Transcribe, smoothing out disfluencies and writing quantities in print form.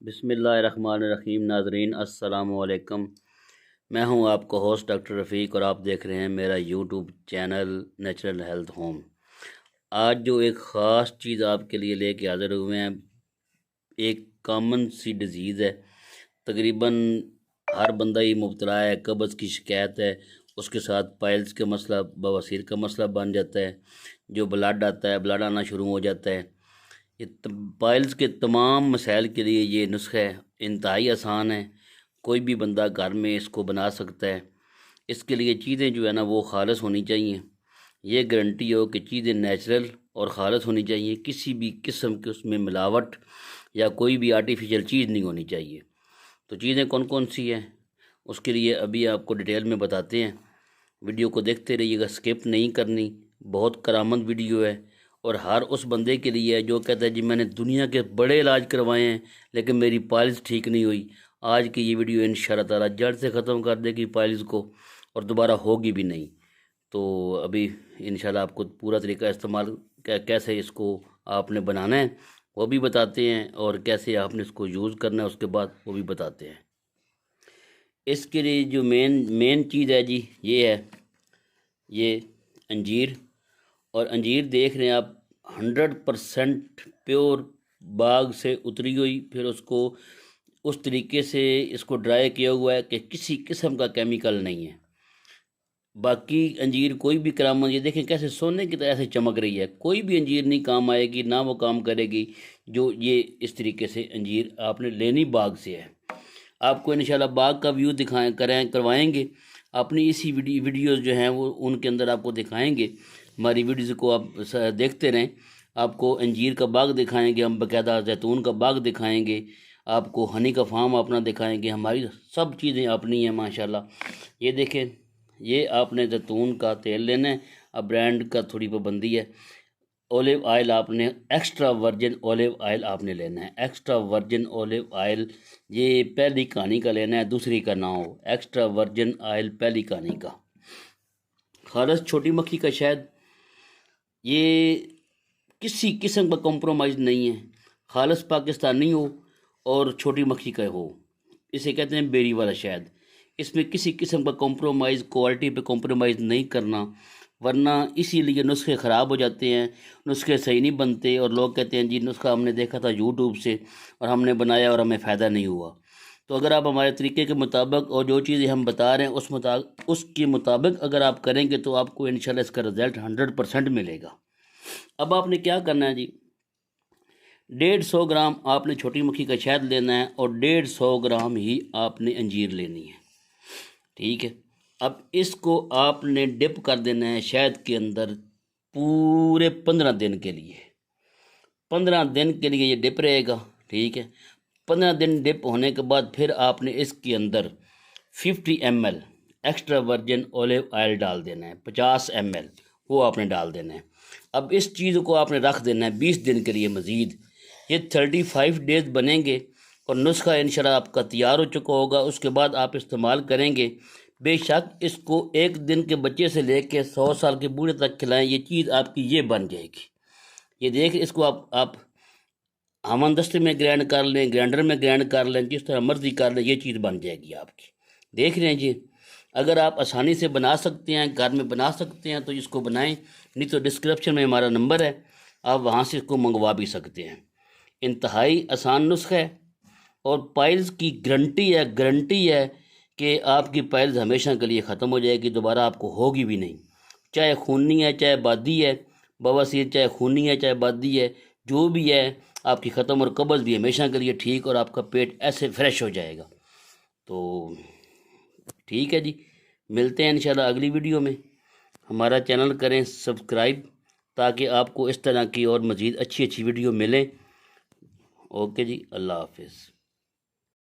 بسم اللہ الرحمن الرحیم۔ ناظرین السلام علیکم، میں ہوں آپ کا ہوسٹ ڈاکٹر رفیق اور آپ دیکھ رہے ہیں میرا YouTube channel natural health home. آج جو ایک خاص چیز آپ کے لیے لے کے حاضر ہوئے ہیں، ایک کامن سی ڈیزیز ہے، تقریباً ہر بندہ ہی مبتلا ہے، قبض کی شکایت ہے، اس کے ساتھ پائلز کا مسئلہ، بواسیر کا مسئلہ بن جاتا ہے، جو بلڈ آتا ہے، بلڈ آنا شروع ہو جاتا ہے۔ یہ پائلز کے تمام مسائل کے لیے یہ نسخہ انتہائی آسان ہے، کوئی بھی بندہ گھر میں اس کو بنا سکتا ہے۔ اس کے لیے چیزیں جو ہے نا وہ خالص ہونی چاہیے، یہ گارنٹی ہو کہ چیزیں نیچرل اور خالص ہونی چاہیے، کسی بھی قسم کی اس میں ملاوٹ یا کوئی بھی آرٹیفیشل چیز نہیں ہونی چاہیے۔ تو چیزیں کون کون سی ہیں اس کے لیے ابھی آپ کو ڈیٹیل میں بتاتے ہیں، ویڈیو کو دیکھتے رہیے گا، سکپ نہیں کرنی، بہت کارآمد ویڈیو ہے اور ہر اس بندے کے لیے ہے جو کہتا ہے جی میں نے دنیا کے بڑے علاج کروائے ہیں لیکن میری پائلز ٹھیک نہیں ہوئی۔ آج کی یہ ویڈیو انشاءاللہ تعالیٰ جڑ سے ختم کر دے گی پائلز کو اور دوبارہ ہوگی بھی نہیں۔ تو ابھی انشاءاللہ آپ کو پورا طریقہ استعمال کیسے اس کو آپ نے بنانا ہے وہ بھی بتاتے ہیں، اور کیسے آپ نے اس کو یوز کرنا ہے اس کے بعد وہ بھی بتاتے ہیں۔ اس کے لیے جو مین چیز ہے جی یہ ہے، یہ انجیر، اور انجیر دیکھ رہے ہیں آپ 100% پیور باغ سے اتری ہوئی، پھر اس کو اس طریقے سے اس کو ڈرائی کیا ہوا ہے کہ کسی قسم کا کیمیکل نہیں ہے۔ باقی انجیر کوئی بھی کرامت، یہ دیکھیں کیسے سونے کی طرح سے چمک رہی ہے، کوئی بھی انجیر نہیں کام آئے گی، نہ وہ کام کرے گی جو یہ اس طریقے سے انجیر آپ نے لینی باغ سے ہے۔ آپ کو انشاءاللہ باغ کا ویو کروائیں گے، اپنی اسی ویڈیوز جو ہیں وہ ان کے اندر آپ کو دکھائیں گے۔ ہماری ویڈیوز کو آپ دیکھتے رہیں، آپ کو انجیر کا باغ دکھائیں گے، ہم باقاعدہ زیتون کا باغ دکھائیں گے، آپ کو ہنی کا فارم اپنا دکھائیں گے، ہماری سب چیزیں اپنی ہیں ماشاءاللہ۔ یہ دیکھیں، یہ آپ نے زیتون کا تیل لینا ہے، اب برانڈ کا تھوڑی پابندی ہے۔ اولیو آئل آپ نے ایکسٹرا ورجن اولیو آئل آپ نے لینا ہے، ایکسٹرا ورجن اولیو آئل، یہ پہلی کہانی کا لینا ہے، دوسری کا نہ ہو، ایکسٹرا ورجن آئل پہلی کہانی کا۔ خالص چھوٹی مکھی کا شہد، یہ کسی قسم کا کمپرومائز نہیں ہے، خالص پاکستانی ہو اور چھوٹی مکھی کا ہو، اسے کہتے ہیں بیری والا شہد۔ اس میں کسی قسم کا کمپرومائز، کوالٹی پہ کمپرومائز نہیں کرنا، ورنہ اسی لیے نسخے خراب ہو جاتے ہیں، نسخے صحیح نہیں بنتے اور لوگ کہتے ہیں جی نسخہ ہم نے دیکھا تھا یوٹیوب سے اور ہم نے بنایا اور ہمیں فائدہ نہیں ہوا۔ تو اگر آپ ہمارے طریقے کے مطابق اور جو چیزیں ہم بتا رہے ہیں اس کے مطابق اگر آپ کریں گے تو آپ کو انشاءاللہ اس کا رزلٹ 100% ملے گا۔ اب آپ نے کیا کرنا ہے جی، 150 گرام آپ نے چھوٹی مکھی کا شہد لینا ہے اور 150 گرام ہی آپ نے انجیر لینی ہے، ٹھیک ہے۔ اب اس کو آپ نے ڈپ کر دینا ہے شہد کے اندر پورے 15 دن کے لیے، 15 دن کے لیے یہ ڈپ رہے گا، ٹھیک ہے۔ 15 دن ڈپ ہونے کے بعد پھر آپ نے اس کے اندر 50 ml extra virgin olive oil ڈال دینا ہے، 50 ml وہ آپ نے ڈال دینا ہے۔ اب اس چیز کو آپ نے رکھ دینا ہے 20 دن کے لیے مزید، یہ 35 ڈیز بنیں گے اور نسخہ انشاءاللہ آپ کا تیار ہو چکا ہوگا۔ اس کے بعد آپ استعمال کریں گے، بے شک اس کو 1 دن کے بچے سے لے کے 100 سال کے بوڑھے تک کھلائیں، یہ چیز آپ کی یہ بن جائے گی۔ یہ دیکھ، اس کو آپ ہمن دستے میں گرینڈ کر لیں، گرینڈر میں گرینڈ کر لیں، جس طرح مرضی کر لیں، یہ چیز بن جائے گی آپ کی۔ دیکھ رہے ہیں جی، اگر آپ آسانی سے بنا سکتے ہیں، گھر میں بنا سکتے ہیں تو اس کو بنائیں، نہیں تو ڈسکرپشن میں ہمارا نمبر ہے، آپ وہاں سے اس کو منگوا بھی سکتے ہیں۔ انتہائی آسان نسخہ ہے اور پائلز کی گارنٹی ہے کہ آپ کی پائلز ہمیشہ کے لیے ختم ہو جائے گی، دوبارہ آپ کو ہوگی بھی نہیں، چاہے خونی ہے چاہے بادی ہے، بواسیر چاہے خونی ہے چاہے بادی ہے، جو بھی ہے آپ کی ختم، اور قبض بھی ہمیشہ کے لیے ٹھیک، اور آپ کا پیٹ ایسے فریش ہو جائے گا۔ تو ٹھیک ہے جی، ملتے ہیں انشاءاللہ اگلی ویڈیو میں۔ ہمارا چینل کریں سبسکرائب تاکہ آپ کو اس طرح کی اور مزید اچھی ویڈیو ملیں۔ اوکے جی، اللہ حافظ۔